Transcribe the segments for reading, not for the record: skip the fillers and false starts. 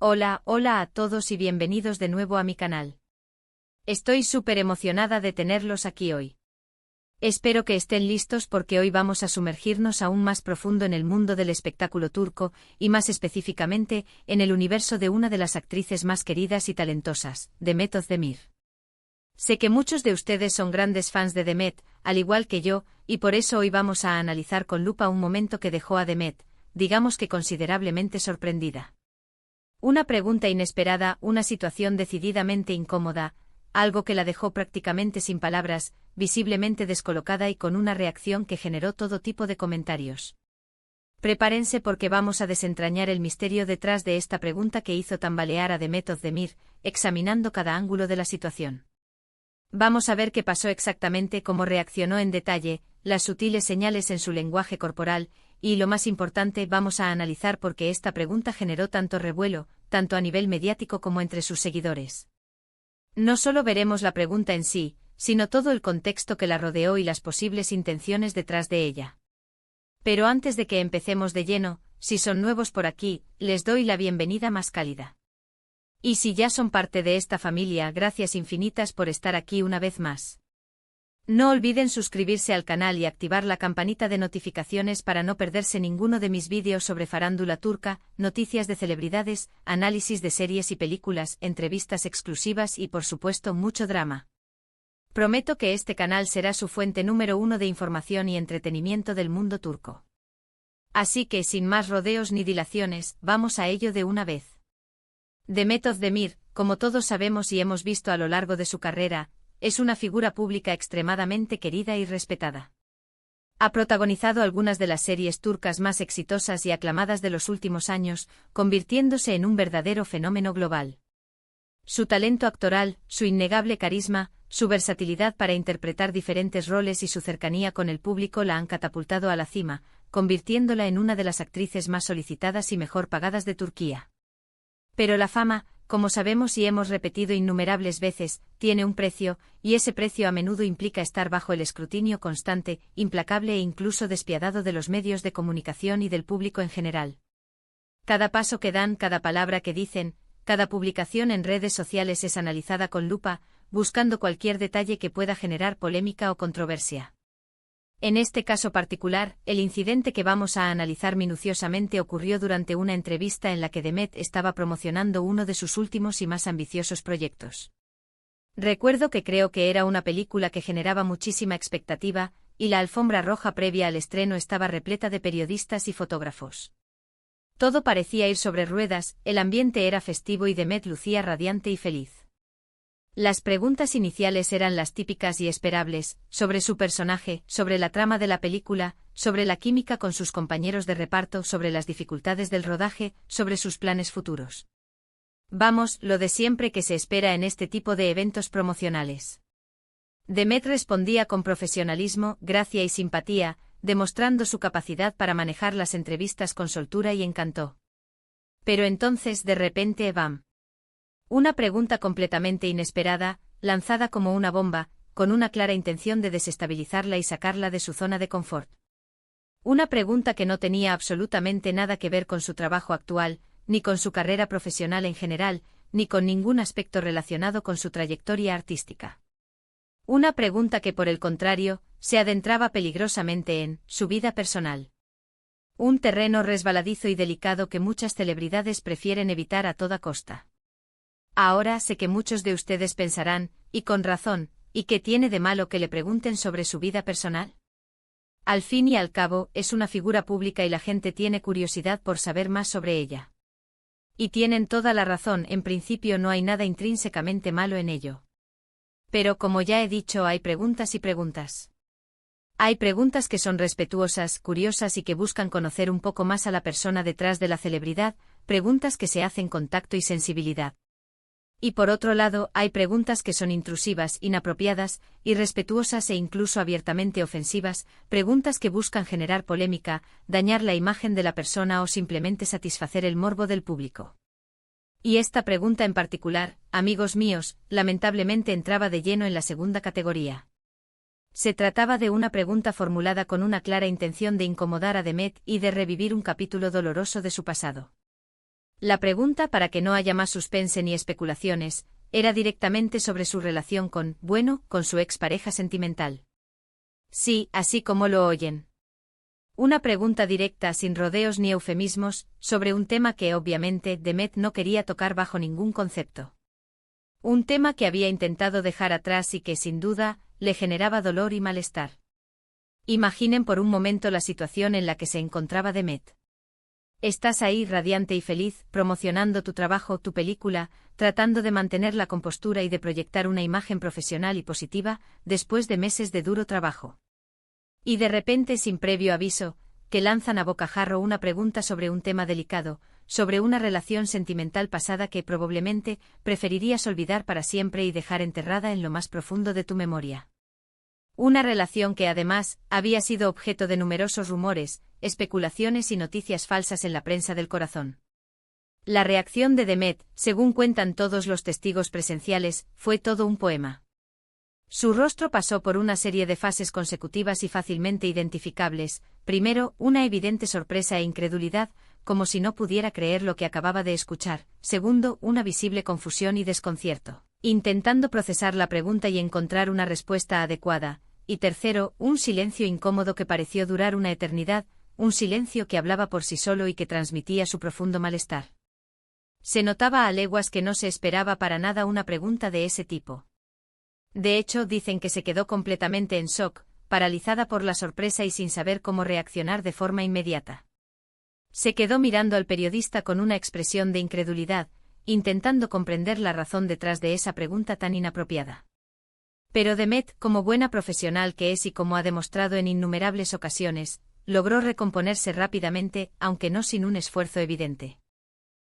Hola a todos y bienvenidos de nuevo a mi canal. Estoy súper emocionada de tenerlos aquí hoy. Espero que estén listos porque hoy vamos a sumergirnos aún más profundo en el mundo del espectáculo turco, y más específicamente, en el universo de una de las actrices más queridas y talentosas, Demet Özdemir. Sé que muchos de ustedes son grandes fans de Demet, al igual que yo, y por eso hoy vamos a analizar con lupa un momento que dejó a Demet, digamos que considerablemente sorprendida. Una pregunta inesperada, una situación decididamente incómoda, algo que la dejó prácticamente sin palabras, visiblemente descolocada y con una reacción que generó todo tipo de comentarios. Prepárense porque vamos a desentrañar el misterio detrás de esta pregunta que hizo tambalear a Demet Özdemir, examinando cada ángulo de la situación. Vamos a ver qué pasó exactamente, cómo reaccionó en detalle, las sutiles señales en su lenguaje corporal, y lo más importante, vamos a analizar por qué esta pregunta generó tanto revuelo, tanto a nivel mediático como entre sus seguidores. No solo veremos la pregunta en sí, sino todo el contexto que la rodeó y las posibles intenciones detrás de ella. Pero antes de que empecemos de lleno, si son nuevos por aquí, les doy la bienvenida más cálida. Y si ya son parte de esta familia, gracias infinitas por estar aquí una vez más. No olviden suscribirse al canal y activar la campanita de notificaciones para no perderse ninguno de mis vídeos sobre farándula turca, noticias de celebridades, análisis de series y películas, entrevistas exclusivas y por supuesto mucho drama. Prometo que este canal será su fuente número uno de información y entretenimiento del mundo turco. Así que sin más rodeos ni dilaciones, vamos a ello de una vez. Demet Özdemir, como todos sabemos y hemos visto a lo largo de su carrera, es una figura pública extremadamente querida y respetada. Ha protagonizado algunas de las series turcas más exitosas y aclamadas de los últimos años, convirtiéndose en un verdadero fenómeno global. Su talento actoral, su innegable carisma, su versatilidad para interpretar diferentes roles y su cercanía con el público la han catapultado a la cima, convirtiéndola en una de las actrices más solicitadas y mejor pagadas de Turquía. Pero la fama, como sabemos y hemos repetido innumerables veces, tiene un precio, y ese precio a menudo implica estar bajo el escrutinio constante, implacable e incluso despiadado de los medios de comunicación y del público en general. Cada paso que dan, cada palabra que dicen, cada publicación en redes sociales es analizada con lupa, buscando cualquier detalle que pueda generar polémica o controversia. En este caso particular, el incidente que vamos a analizar minuciosamente ocurrió durante una entrevista en la que Demet estaba promocionando uno de sus últimos y más ambiciosos proyectos. Recuerdo que creo que era una película que generaba muchísima expectativa, y la alfombra roja previa al estreno estaba repleta de periodistas y fotógrafos. Todo parecía ir sobre ruedas, el ambiente era festivo y Demet lucía radiante y feliz. Las preguntas iniciales eran las típicas y esperables, sobre su personaje, sobre la trama de la película, sobre la química con sus compañeros de reparto, sobre las dificultades del rodaje, sobre sus planes futuros. Vamos, lo de siempre que se espera en este tipo de eventos promocionales. Demet respondía con profesionalismo, gracia y simpatía, demostrando su capacidad para manejar las entrevistas con soltura y encanto. Pero entonces, de repente, ¡bam! Una pregunta completamente inesperada, lanzada como una bomba, con una clara intención de desestabilizarla y sacarla de su zona de confort. Una pregunta que no tenía absolutamente nada que ver con su trabajo actual, ni con su carrera profesional en general, ni con ningún aspecto relacionado con su trayectoria artística. Una pregunta que, por el contrario, se adentraba peligrosamente en su vida personal. Un terreno resbaladizo y delicado que muchas celebridades prefieren evitar a toda costa. Ahora sé que muchos de ustedes pensarán, y con razón, ¿y qué tiene de malo que le pregunten sobre su vida personal? Al fin y al cabo, es una figura pública y la gente tiene curiosidad por saber más sobre ella. Y tienen toda la razón, en principio no hay nada intrínsecamente malo en ello. Pero como ya he dicho, hay preguntas y preguntas. Hay preguntas que son respetuosas, curiosas y que buscan conocer un poco más a la persona detrás de la celebridad, preguntas que se hacen con tacto y sensibilidad. Y por otro lado, hay preguntas que son intrusivas, inapropiadas, irrespetuosas e incluso abiertamente ofensivas, preguntas que buscan generar polémica, dañar la imagen de la persona o simplemente satisfacer el morbo del público. Y esta pregunta en particular, amigos míos, lamentablemente entraba de lleno en la segunda categoría. Se trataba de una pregunta formulada con una clara intención de incomodar a Demet y de revivir un capítulo doloroso de su pasado. La pregunta, para que no haya más suspense ni especulaciones, era directamente sobre su relación con su expareja sentimental. Sí, así como lo oyen. Una pregunta directa, sin rodeos ni eufemismos, sobre un tema que obviamente Demet no quería tocar bajo ningún concepto. Un tema que había intentado dejar atrás y que, sin duda, le generaba dolor y malestar. Imaginen por un momento la situación en la que se encontraba Demet. Estás ahí radiante y feliz, promocionando tu trabajo, tu película, tratando de mantener la compostura y de proyectar una imagen profesional y positiva, después de meses de duro trabajo. Y de repente, sin previo aviso, que lanzan a bocajarro una pregunta sobre un tema delicado, sobre una relación sentimental pasada que probablemente preferirías olvidar para siempre y dejar enterrada en lo más profundo de tu memoria. Una relación que además había sido objeto de numerosos rumores, especulaciones y noticias falsas en la prensa del corazón. La reacción de Demet, según cuentan todos los testigos presenciales, fue todo un poema. Su rostro pasó por una serie de fases consecutivas y fácilmente identificables: primero, una evidente sorpresa e incredulidad, como si no pudiera creer lo que acababa de escuchar; segundo, una visible confusión y desconcierto, intentando procesar la pregunta y encontrar una respuesta adecuada; y tercero, un silencio incómodo que pareció durar una eternidad, un silencio que hablaba por sí solo y que transmitía su profundo malestar. Se notaba a leguas que no se esperaba para nada una pregunta de ese tipo. De hecho, dicen que se quedó completamente en shock, paralizada por la sorpresa y sin saber cómo reaccionar de forma inmediata. Se quedó mirando al periodista con una expresión de incredulidad, intentando comprender la razón detrás de esa pregunta tan inapropiada. Pero Demet, como buena profesional que es y como ha demostrado en innumerables ocasiones, logró recomponerse rápidamente, aunque no sin un esfuerzo evidente.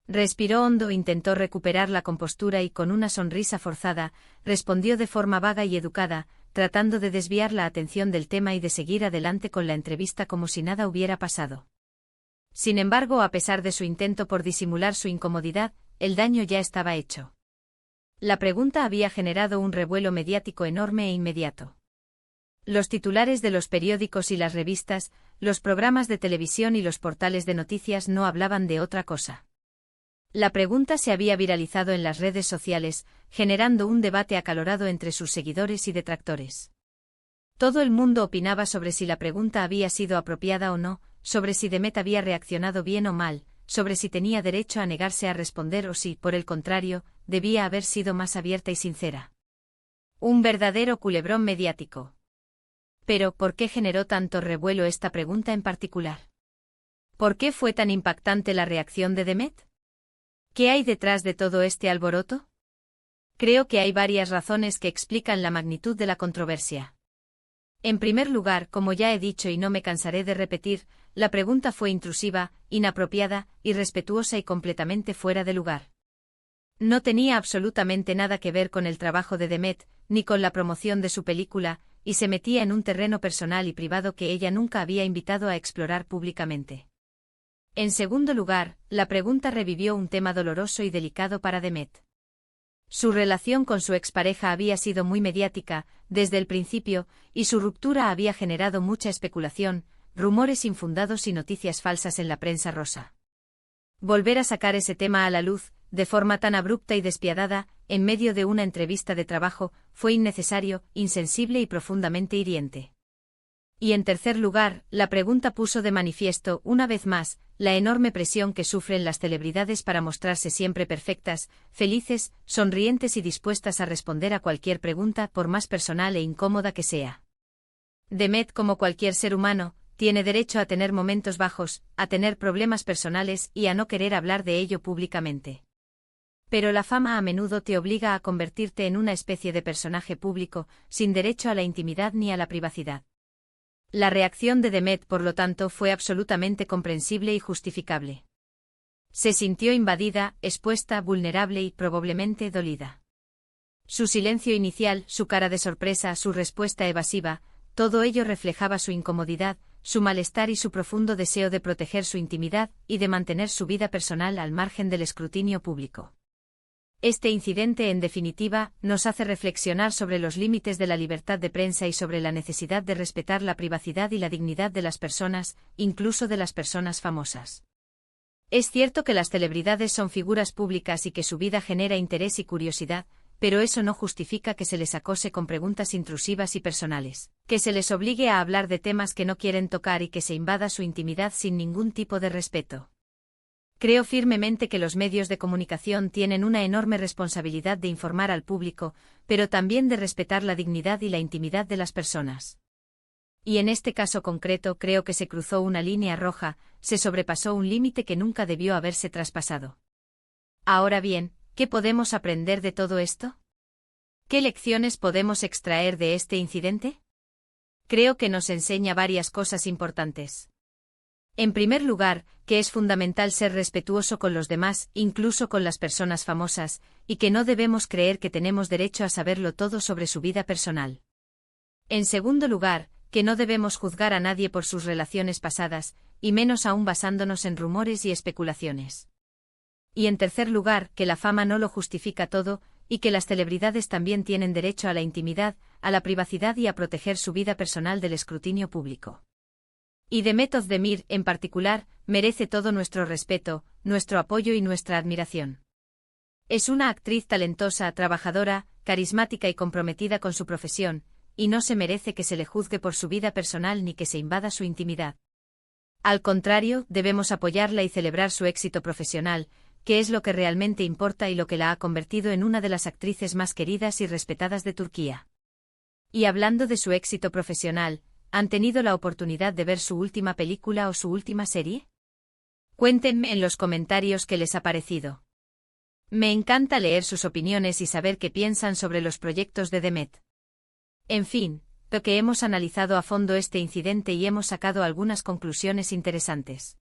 Respiró hondo, intentó recuperar la compostura y, con una sonrisa forzada, respondió de forma vaga y educada, tratando de desviar la atención del tema y de seguir adelante con la entrevista como si nada hubiera pasado. Sin embargo, a pesar de su intento por disimular su incomodidad, el daño ya estaba hecho. La pregunta había generado un revuelo mediático enorme e inmediato. Los titulares de los periódicos y las revistas, los programas de televisión y los portales de noticias no hablaban de otra cosa. La pregunta se había viralizado en las redes sociales, generando un debate acalorado entre sus seguidores y detractores. Todo el mundo opinaba sobre si la pregunta había sido apropiada o no, sobre si Demet había reaccionado bien o mal, sobre si tenía derecho a negarse a responder o si, por el contrario, debía haber sido más abierta y sincera. Un verdadero culebrón mediático. Pero, ¿por qué generó tanto revuelo esta pregunta en particular? ¿Por qué fue tan impactante la reacción de Demet? ¿Qué hay detrás de todo este alboroto? Creo que hay varias razones que explican la magnitud de la controversia. En primer lugar, como ya he dicho y no me cansaré de repetir, la pregunta fue intrusiva, inapropiada, irrespetuosa y completamente fuera de lugar. No tenía absolutamente nada que ver con el trabajo de Demet, ni con la promoción de su película, y se metía en un terreno personal y privado que ella nunca había invitado a explorar públicamente. En segundo lugar, la pregunta revivió un tema doloroso y delicado para Demet. Su relación con su expareja había sido muy mediática, desde el principio, y su ruptura había generado mucha especulación, rumores infundados y noticias falsas en la prensa rosa. Volver a sacar ese tema a la luz, de forma tan abrupta y despiadada, en medio de una entrevista de trabajo, fue innecesario, insensible y profundamente hiriente. Y en tercer lugar, la pregunta puso de manifiesto, una vez más, la enorme presión que sufren las celebridades para mostrarse siempre perfectas, felices, sonrientes y dispuestas a responder a cualquier pregunta, por más personal e incómoda que sea. Demet, como cualquier ser humano, tiene derecho a tener momentos bajos, a tener problemas personales y a no querer hablar de ello públicamente. Pero la fama a menudo te obliga a convertirte en una especie de personaje público, sin derecho a la intimidad ni a la privacidad. La reacción de Demet, por lo tanto, fue absolutamente comprensible y justificable. Se sintió invadida, expuesta, vulnerable y probablemente dolida. Su silencio inicial, su cara de sorpresa, su respuesta evasiva, todo ello reflejaba su incomodidad, su malestar y su profundo deseo de proteger su intimidad y de mantener su vida personal al margen del escrutinio público. Este incidente, en definitiva, nos hace reflexionar sobre los límites de la libertad de prensa y sobre la necesidad de respetar la privacidad y la dignidad de las personas, incluso de las personas famosas. Es cierto que las celebridades son figuras públicas y que su vida genera interés y curiosidad, pero eso no justifica que se les acose con preguntas intrusivas y personales, que se les obligue a hablar de temas que no quieren tocar y que se invada su intimidad sin ningún tipo de respeto. Creo firmemente que los medios de comunicación tienen una enorme responsabilidad de informar al público, pero también de respetar la dignidad y la intimidad de las personas. Y en este caso concreto creo que se cruzó una línea roja, se sobrepasó un límite que nunca debió haberse traspasado. Ahora bien, ¿qué podemos aprender de todo esto? ¿Qué lecciones podemos extraer de este incidente? Creo que nos enseña varias cosas importantes. En primer lugar, que es fundamental ser respetuoso con los demás, incluso con las personas famosas, y que no debemos creer que tenemos derecho a saberlo todo sobre su vida personal. En segundo lugar, que no debemos juzgar a nadie por sus relaciones pasadas, y menos aún basándonos en rumores y especulaciones. Y en tercer lugar, que la fama no lo justifica todo, y que las celebridades también tienen derecho a la intimidad, a la privacidad y a proteger su vida personal del escrutinio público. Y Demet Özdemir, en particular, merece todo nuestro respeto, nuestro apoyo y nuestra admiración. Es una actriz talentosa, trabajadora, carismática y comprometida con su profesión, y no se merece que se le juzgue por su vida personal ni que se invada su intimidad. Al contrario, debemos apoyarla y celebrar su éxito profesional, que es lo que realmente importa y lo que la ha convertido en una de las actrices más queridas y respetadas de Turquía. Y hablando de su éxito profesional, ¿han tenido la oportunidad de ver su última película o su última serie? Cuéntenme en los comentarios qué les ha parecido. Me encanta leer sus opiniones y saber qué piensan sobre los proyectos de Demet. En fin, creo que hemos analizado a fondo este incidente y hemos sacado algunas conclusiones interesantes.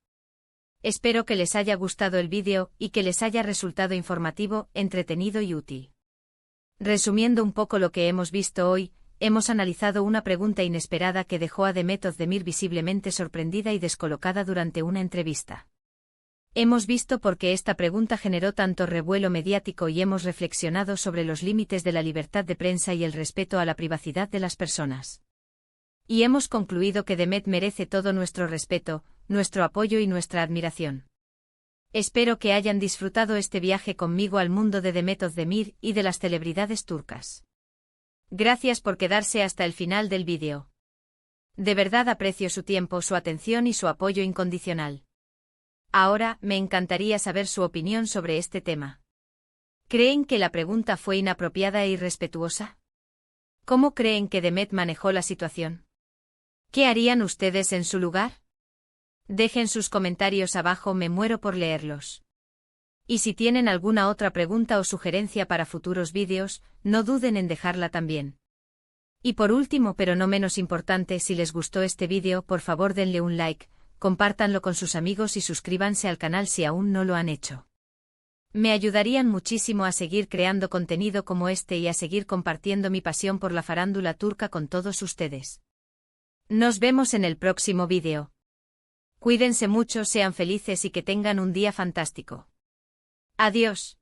Espero que les haya gustado el vídeo y que les haya resultado informativo, entretenido y útil. Resumiendo un poco lo que hemos visto hoy, hemos analizado una pregunta inesperada que dejó a Demet Özdemir visiblemente sorprendida y descolocada durante una entrevista. Hemos visto por qué esta pregunta generó tanto revuelo mediático y hemos reflexionado sobre los límites de la libertad de prensa y el respeto a la privacidad de las personas. Y hemos concluido que Demet merece todo nuestro respeto, nuestro apoyo y nuestra admiración. Espero que hayan disfrutado este viaje conmigo al mundo de Demet Özdemir y de las celebridades turcas. Gracias por quedarse hasta el final del vídeo. De verdad aprecio su tiempo, su atención y su apoyo incondicional. Ahora, me encantaría saber su opinión sobre este tema. ¿Creen que la pregunta fue inapropiada e irrespetuosa? ¿Cómo creen que Demet manejó la situación? ¿Qué harían ustedes en su lugar? Dejen sus comentarios abajo, me muero por leerlos. Y si tienen alguna otra pregunta o sugerencia para futuros vídeos, no duden en dejarla también. Y por último, pero no menos importante, si les gustó este vídeo, por favor denle un like, compártanlo con sus amigos y suscríbanse al canal si aún no lo han hecho. Me ayudarían muchísimo a seguir creando contenido como este y a seguir compartiendo mi pasión por la farándula turca con todos ustedes. Nos vemos en el próximo vídeo. Cuídense mucho, sean felices y que tengan un día fantástico. Adiós.